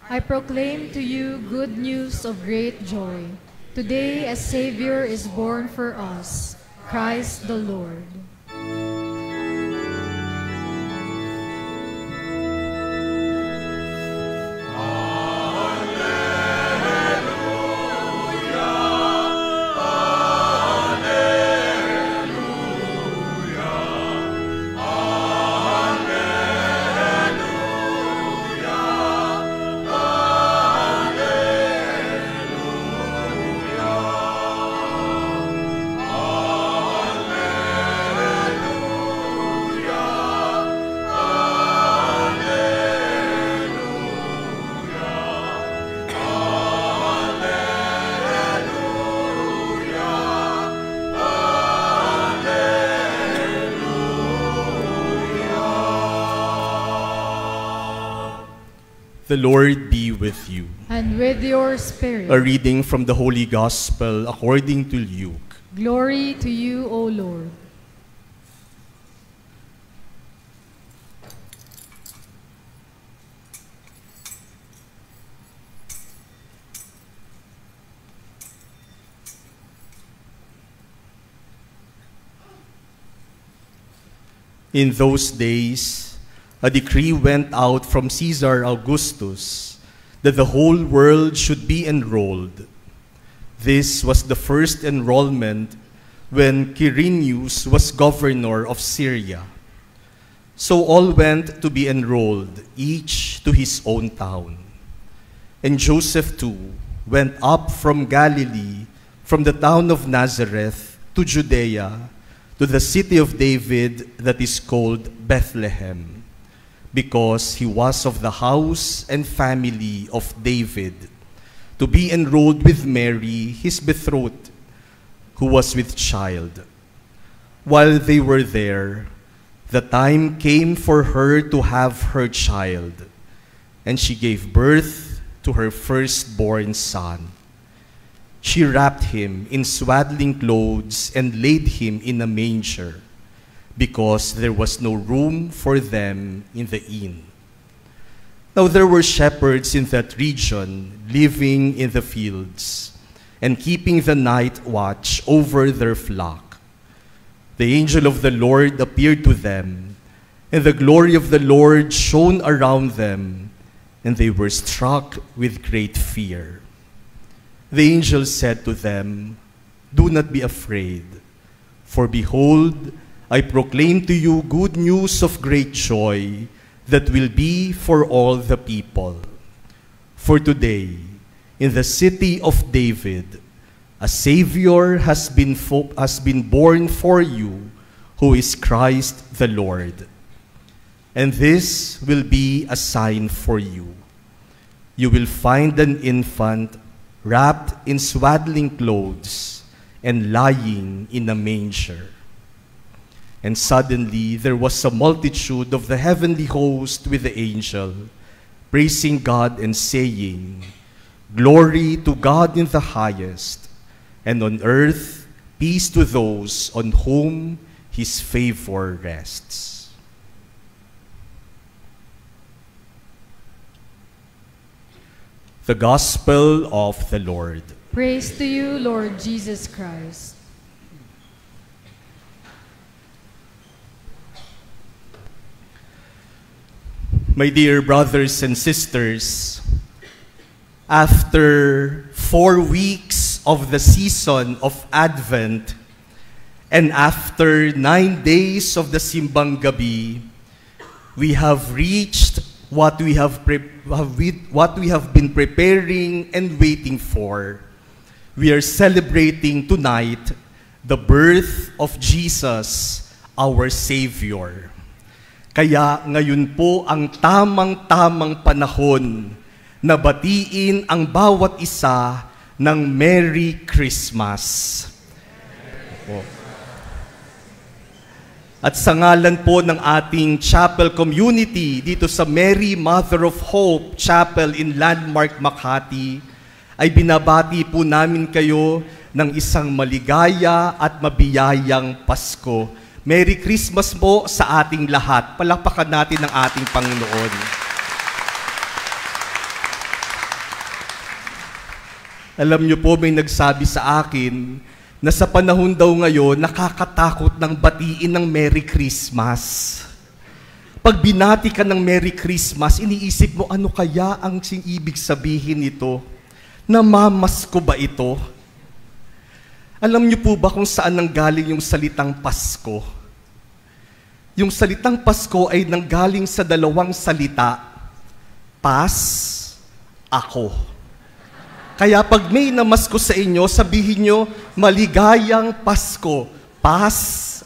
I proclaim to you good news of great joy. Today a Savior is born for us, Christ the Lord. The Lord be with you. And with your spirit. A reading from the Holy Gospel according to Luke. Glory to you, O Lord. In those days, a decree went out from Caesar Augustus that the whole world should be enrolled. This was the first enrollment when Quirinius was governor of Syria. So all went to be enrolled, each to his own town. And Joseph too went up from Galilee, from the town of Nazareth to Judea, to the city of David that is called Bethlehem, because he was of the house and family of David, to be enrolled with Mary, his betrothed, who was with child. While they were there, the time came for her to have her child, and she gave birth to her firstborn son. She wrapped him in swaddling clothes and laid him in a manger, because there was no room for them in the inn. Now there were shepherds in that region living in the fields and keeping the night watch over their flock. The angel of the Lord appeared to them, and the glory of the Lord shone around them, and they were struck with great fear. The angel said to them, "Do not be afraid, for behold, I proclaim to you good news of great joy that will be for all the people. For today, in the city of David, a Savior has been born for you, who is Christ the Lord. And this will be a sign for you. You will find an infant wrapped in swaddling clothes and lying in a manger." And suddenly there was a multitude of the heavenly host with the angel, praising God and saying, "Glory to God in the highest, and on earth peace to those on whom his favor rests." The Gospel of the Lord. Praise to you, Lord Jesus Christ. My dear brothers and sisters, after 4 weeks of the season of Advent and after 9 days of the Simbang Gabi, we have reached what we have been preparing and waiting for. We are celebrating tonight the birth of Jesus, our Savior. Kaya ngayon po ang tamang-tamang panahon na batiin ang bawat isa ng Merry Christmas. At sa ngalan po ng ating chapel community dito sa Mary Mother of Hope Chapel in Landmark, Makati, ay binabati po namin kayo ng isang maligaya at mabiyayang Pasko. Merry Christmas po sa ating lahat. Palakpakan natin ang ating Panginoon. Alam niyo po, may nagsabi sa akin na sa panahon daw ngayon, nakakatakot ng batiin ng Merry Christmas. Pag binati ka ng Merry Christmas, iniisip mo, ano kaya ang ibig sabihin nito? Namamasko ba ito? Alam niyo po ba kung saan nanggaling yung salitang Pasko? Yung salitang Pasko ay nanggaling sa dalawang salita, Pas, ako. Kaya pag may namasko sa inyo, sabihin nyo, maligayang Pasko, Pas,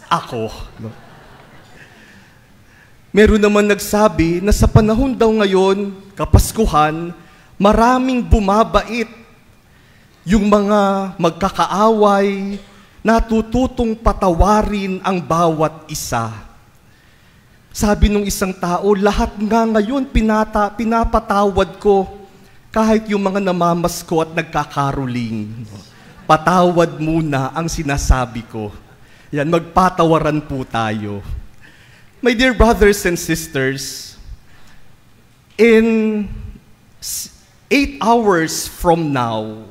ako. Meron naman nagsabi na sa panahon daw ngayon, Kapaskuhan, maraming bumabait. Yung mga magkakaaway, natututong patawarin ang bawat isa. Sabi nung isang tao, lahat nga ngayon pinapatawad ko. Kahit yung mga namamasko at nagkakaroling. Patawad muna ang sinasabi ko. Yan, magpatawaran po tayo. My dear brothers and sisters, in 8 hours from now,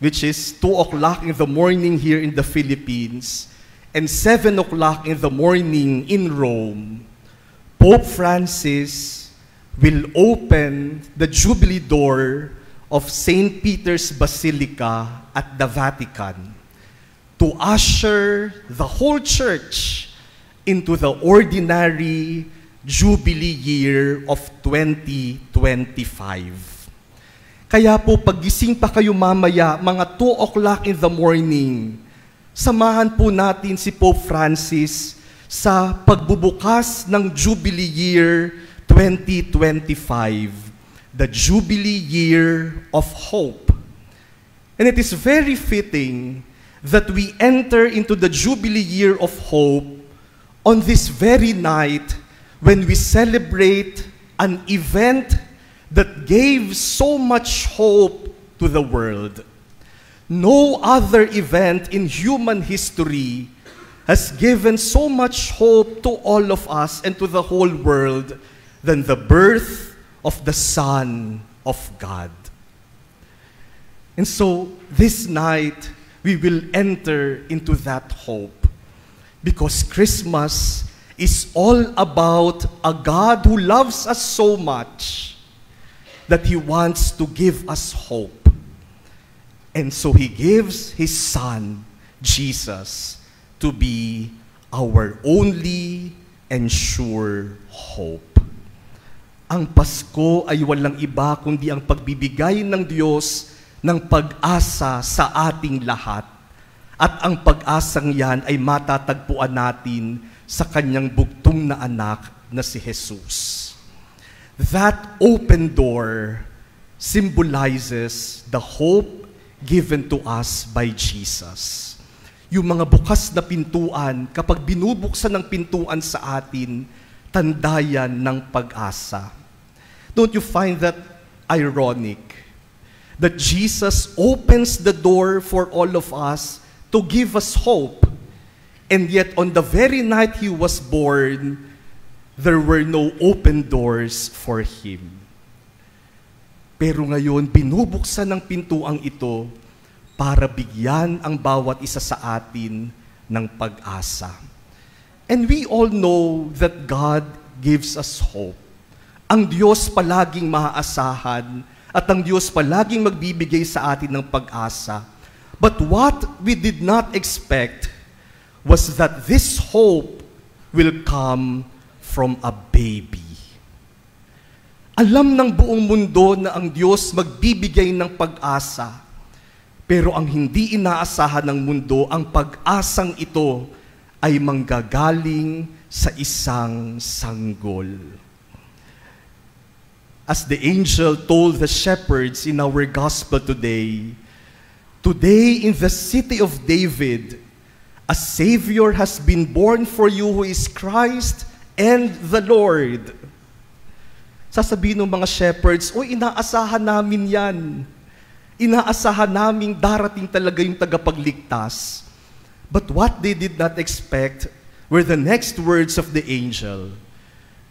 which is 2 o'clock in the morning here in the Philippines, and 7 o'clock in the morning in Rome, Pope Francis will open the Jubilee door of St. Peter's Basilica at the Vatican to usher the whole church into the ordinary Jubilee year of 2025. Kaya po, paggising pa kayo mamaya, mga 2 o'clock in the morning, samahan po natin si Pope Francis sa pagbubukas ng Jubilee year 2025, the Jubilee year of hope. And it is very fitting that we enter into the Jubilee year of hope on this very night when we celebrate an event that gave so much hope to the world. No other event in human history has given so much hope to all of us and to the whole world than the birth of the Son of God. And so, this night, we will enter into that hope. Because Christmas is all about a God who loves us so much that He wants to give us hope. And so He gives His Son, Jesus, to be our only and sure hope. Ang Pasko ay walang iba kundi ang pagbibigay ng Diyos ng pag-asa sa ating lahat. At ang pag-asang yan ay matatagpuan natin sa Kanyang bugtong na anak na si Jesus. That open door symbolizes the hope given to us by Jesus. Yung mga bukas na pintuan, kapag binubuksan ng pintuan sa atin, tanda yan ng pag-asa. Don't you find that ironic? That Jesus opens the door for all of us to give us hope. And yet on the very night He was born, there were no open doors for Him. Pero ngayon, binubuksan ng pintuang ito para bigyan ang bawat isa sa atin ng pag-asa. And we all know that God gives us hope. Ang Diyos palaging maaasahan at ang Diyos palaging magbibigay sa atin ng pag-asa. But what we did not expect was that this hope will come from a baby. Alam ng buong mundo na ang Diyos magbibigay ng pag-asa, pero ang hindi inaasahan ng mundo, ang pag-asang ito ay manggagaling sa isang sanggol. As the angel told the shepherds in our gospel today, today in the city of David, a Savior has been born for you who is Christ and the Lord. Sasabihin ng mga shepherds, inaasahan namin yan. Inaasahan namin darating talaga yung tagapagligtas. But what they did not expect were the next words of the angel.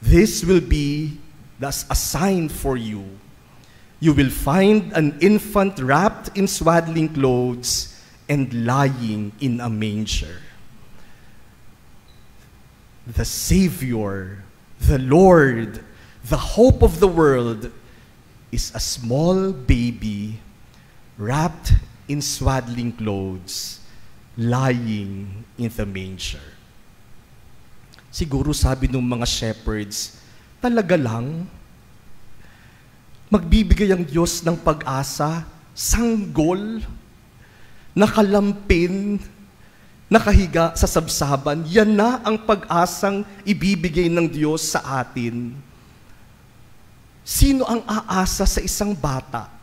This will be thus a sign for you. you will find an infant wrapped in swaddling clothes and lying in a manger. The Savior, the Lord, the hope of the world, is a small baby wrapped in swaddling clothes, lying in the manger. Siguro sabi ng mga shepherds, talaga lang, magbibigay ang Diyos ng pag-asa, sanggol, nakalampin, nakahiga sa sabsaban. Yan na ang pag-asang ibibigay ng Diyos sa atin. Sino ang aasa sa isang bata?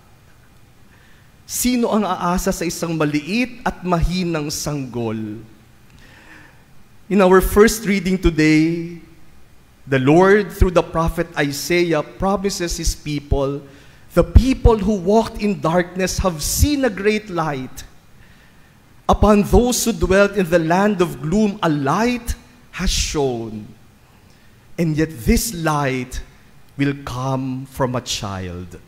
Sino ang aasa sa isang maliit at mahinang sanggol? In our first reading today, the Lord, through the prophet Isaiah, promises His people, the people who walked in darkness have seen a great light. Upon those who dwelt in the land of gloom, a light has shone. And yet this light will come from a child.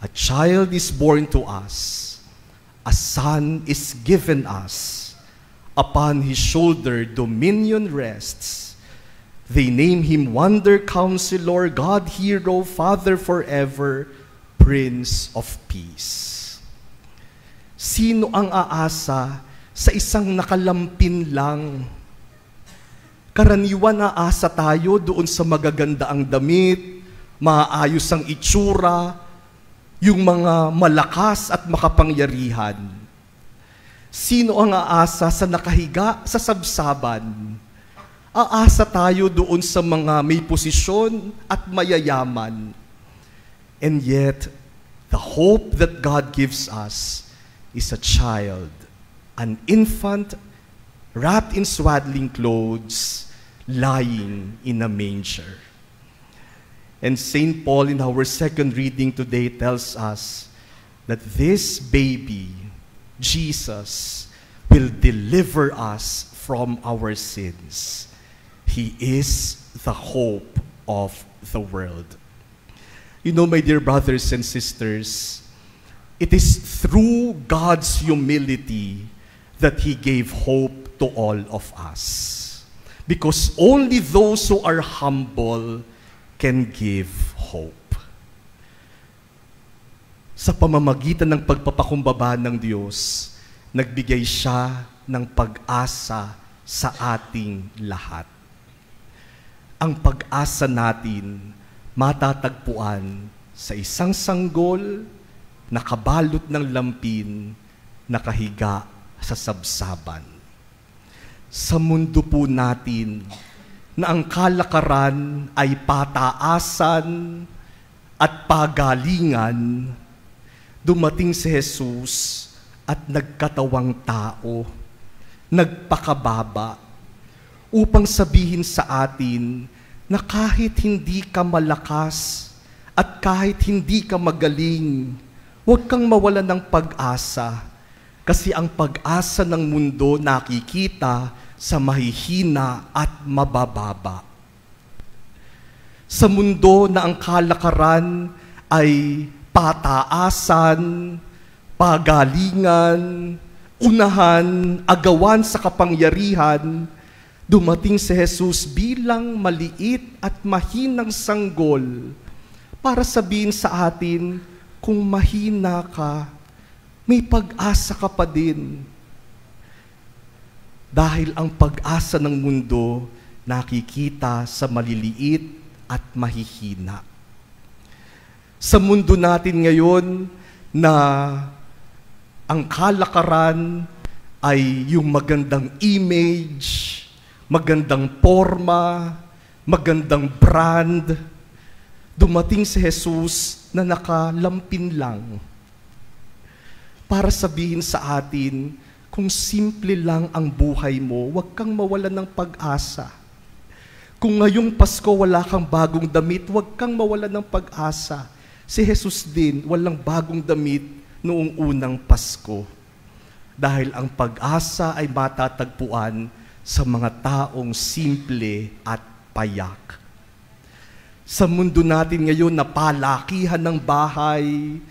A child is born to us. A son is given us. Upon his shoulder dominion rests. They name him Wonder Counselor, God Hero, Father forever, Prince of Peace. Sino ang aasa sa isang nakalampin lang? Karaniwan aasa tayo doon sa magaganda ang damit, maayos ang itsura, yung mga malakas at makapangyarihan. Sino ang aasa sa nakahiga sa sabsaban? Aasa tayo doon sa mga may posisyon at mayayaman. And yet, the hope that God gives us is a child, an infant wrapped in swaddling clothes, lying in a manger. And St. Paul in our second reading today tells us that this baby, Jesus, will deliver us from our sins. He is the hope of the world. You know, my dear brothers and sisters, it is through God's humility that He gave hope to all of us. Because only those who are humble can give hope. Sa pamamagitan ng pagpapakumbaba ng Diyos, nagbigay siya ng pag-asa sa ating lahat. Ang pag-asa natin matatagpuan sa isang sanggol, nakabalot ng lampin, nakahiga sa sabsaban. Sa mundo po natin, na ang kalakaran ay pataasan at pagalingan, dumating si Jesus at nagkatawang tao, nagpakababa, upang sabihin sa atin na kahit hindi ka malakas at kahit hindi ka magaling, huwag kang mawalan ng pag-asa, kasi ang pag-asa ng mundo nakikita sa mahihina at mabababa. Sa mundo na ang kalakaran ay pataasan, pagalingan, unahan, agawan sa kapangyarihan, dumating si Jesus bilang maliit at mahinang sanggol para sabihin sa atin, kung mahina ka, may pag-asa ka pa din. Dahil ang pag-asa ng mundo nakikita sa maliliit at mahihina. Sa mundo natin ngayon na ang kalakaran ay yung magandang image, magandang forma, magandang brand, dumating si Jesus na nakalampin lang para sabihin sa atin, kung simple lang ang buhay mo, huwag kang mawalan ng pag-asa. Kung ngayong Pasko wala kang bagong damit, huwag kang mawalan ng pag-asa. Si Jesus din, walang bagong damit noong unang Pasko. Dahil ang pag-asa ay matatagpuan sa mga taong simple at payak. Sa mundo natin ngayon na palakihan ng bahay,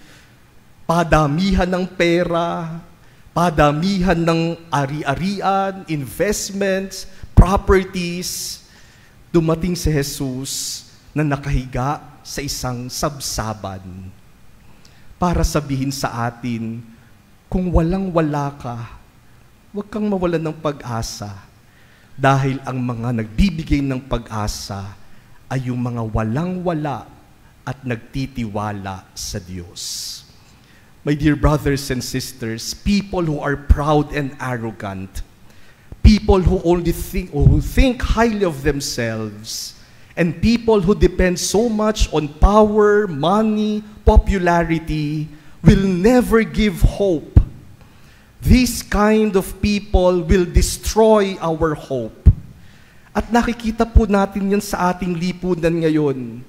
padamihan ng pera, padamihan ng ari-arian, investments, properties, dumating si Jesus na nakahiga sa isang sabsaban para sabihin sa atin, kung walang-wala ka, huwag kang mawalan ng pag-asa dahil ang mga nagbibigay ng pag-asa ay yung mga walang-wala at nagtitiwala sa Diyos. My dear brothers and sisters, people who are proud and arrogant, people who only think highly of themselves, and people who depend so much on power, money, popularity, will never give hope. These kind of people will destroy our hope. At nakikita po natin yan sa ating lipunan ngayon.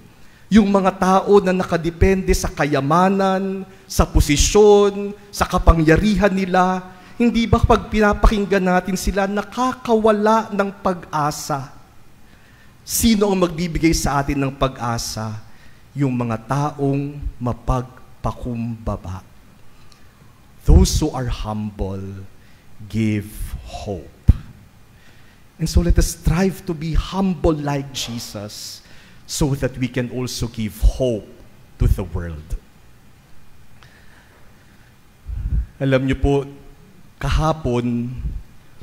Yung mga tao na nakadepende sa kayamanan, sa posisyon, sa kapangyarihan nila, hindi ba pag pinapakinggan natin sila, nakakawala ng pag-asa? Sino ang magbibigay sa atin ng pag-asa? Yung mga taong mapagpakumbaba. Those who are humble give hope. And so let us strive to be humble like Jesus so that we can also give hope to the world. Alam niyo po, kahapon,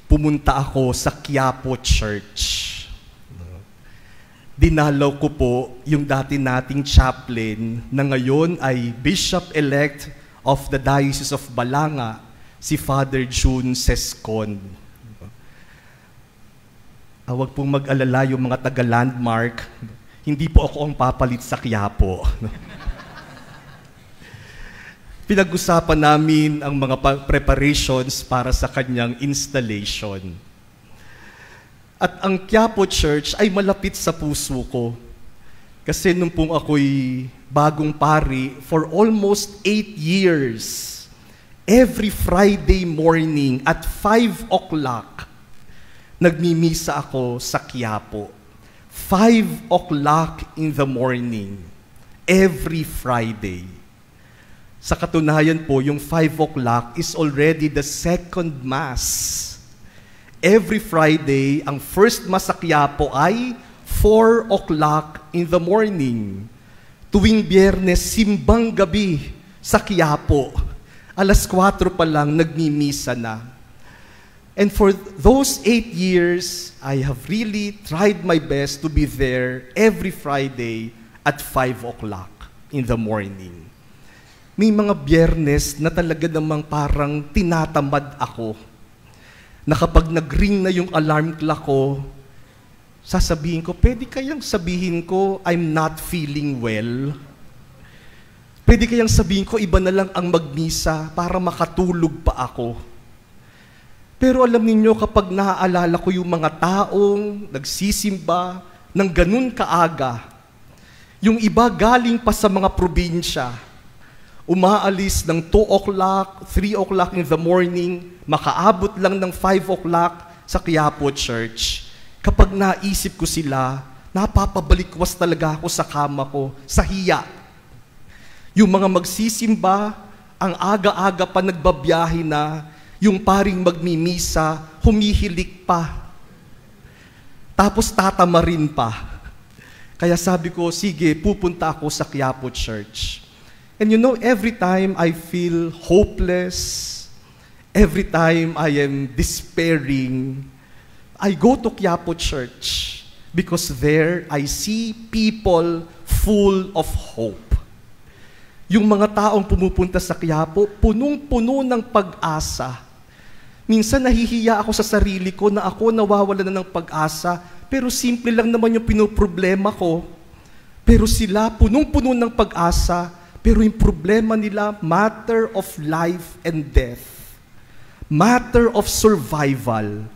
pumunta ako sa Quiapo Church. Dinalaw ko po yung dati nating chaplain na ngayon ay Bishop-elect of the Diocese of Balanga, si Father June Sescon. Huwag pong mag-alala yung mga taga-landmark, hindi po ako ang papalit sa Quiapo. Pinag-usapan namin ang mga preparations para sa kanyang installation. At ang Quiapo Church ay malapit sa puso ko. Kasi nung pong ako'y bagong pari, for almost 8 years, every Friday morning at 5 o'clock, nagmimisa ako sa Quiapo. 5 o'clock in the morning, every Friday. Sa katunayan po, yung 5 o'clock is already the second Mass. Every Friday, ang first Mass sa Quiapo ay 4 o'clock in the morning. Tuwing Biyernes, simbang gabi sa Quiapo. 4:00 pa lang, nagmimisa na. And for those 8 years, I have really tried my best to be there every Friday at 5 o'clock in the morning. May mga Biyernes na talaga namang parang tinatamad ako. Na kapag nag-ring na yung alarm clock ko, sasabihin ko, pwede kayang sabihin ko, I'm not feeling well? Pwede kayang sabihin ko, iba na lang ang magmisa para makatulog pa ako? Pero alam niyo kapag naaalala ko yung mga taong nagsisimba ng ganun kaaga, yung iba galing pa sa mga probinsya, umaalis ng 2 o'clock, 3 o'clock in the morning, makaabot lang ng 5 o'clock sa Quiapo Church. Kapag naisip ko sila, napapabalikwas talaga ako sa kama ko, sa hiya. Yung mga magsisimba, ang aga-aga pa nagbabiyahe na, yung paring magmimisa, humihilik pa. Tapos tatamarin pa. Kaya sabi ko, sige, pupunta ako sa Quiapo Church. And you know, every time I feel hopeless, every time I am despairing, I go to Quiapo Church because there I see people full of hope. Yung mga taong pumupunta sa Quiapo, punong-puno ng pag-asa. Minsan nahihiya ako sa sarili ko na ako nawawala na ng pag-asa, pero simple lang naman yung pinoproblema ko. Pero sila, punong-puno ng pag-asa, pero yung problema nila, matter of life and death. Matter of survival.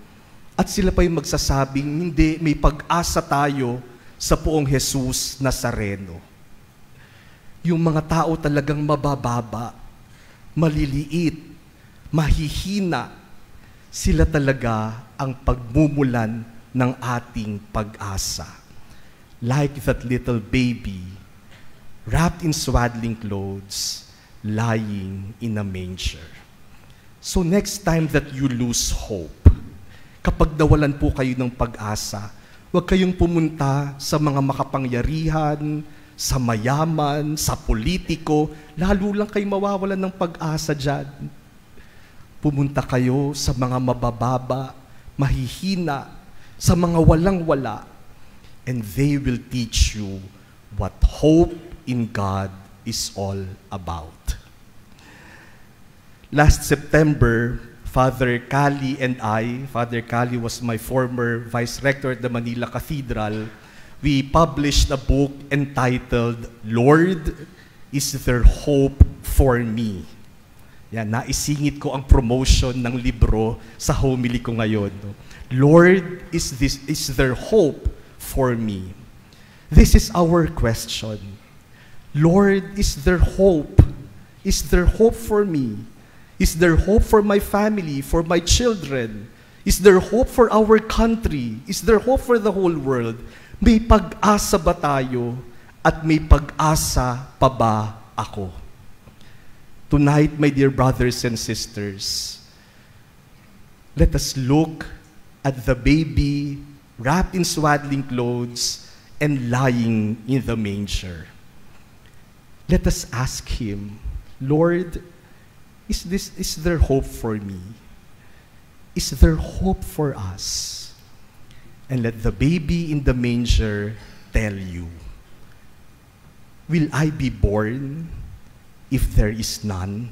At sila pa yung magsasabing, hindi, may pag-asa tayo sa poong Jesus Nazareno. Yung mga tao talagang mabababa, maliliit, mahihina, sila talaga ang pagmumulan ng ating pag-asa. like that little baby, wrapped in swaddling clothes, lying in a manger. So next time that you lose hope, kapag nawalan po kayo ng pag-asa, huwag kayong pumunta sa mga makapangyarihan, sa mayaman, sa politiko, lalo lang kayo mawawalan ng pag-asa dyan. Pumunta kayo sa mga mabababa, mahihina, sa mga walang-wala, and they will teach you what hope in God is all about. Last September, Father Cali and I, Father Cali was my former vice rector at the Manila Cathedral, we published a book entitled, Lord, Is There Hope for Me? Yan, naisingit ko ang promotion ng libro sa homily ko ngayon. Lord, is there hope for me? This is our question. Lord, is there hope? Is there hope for me? Is there hope for my family, for my children? Is there hope for our country? Is there hope for the whole world? May pag-asa ba tayo? At may pag-asa pa ba ako? Tonight, my dear brothers and sisters, let us look at the baby wrapped in swaddling clothes and lying in the manger. Let us ask him, Lord, is there hope for me? Is there hope for us? And let the baby in the manger tell you, will I be born if there is none?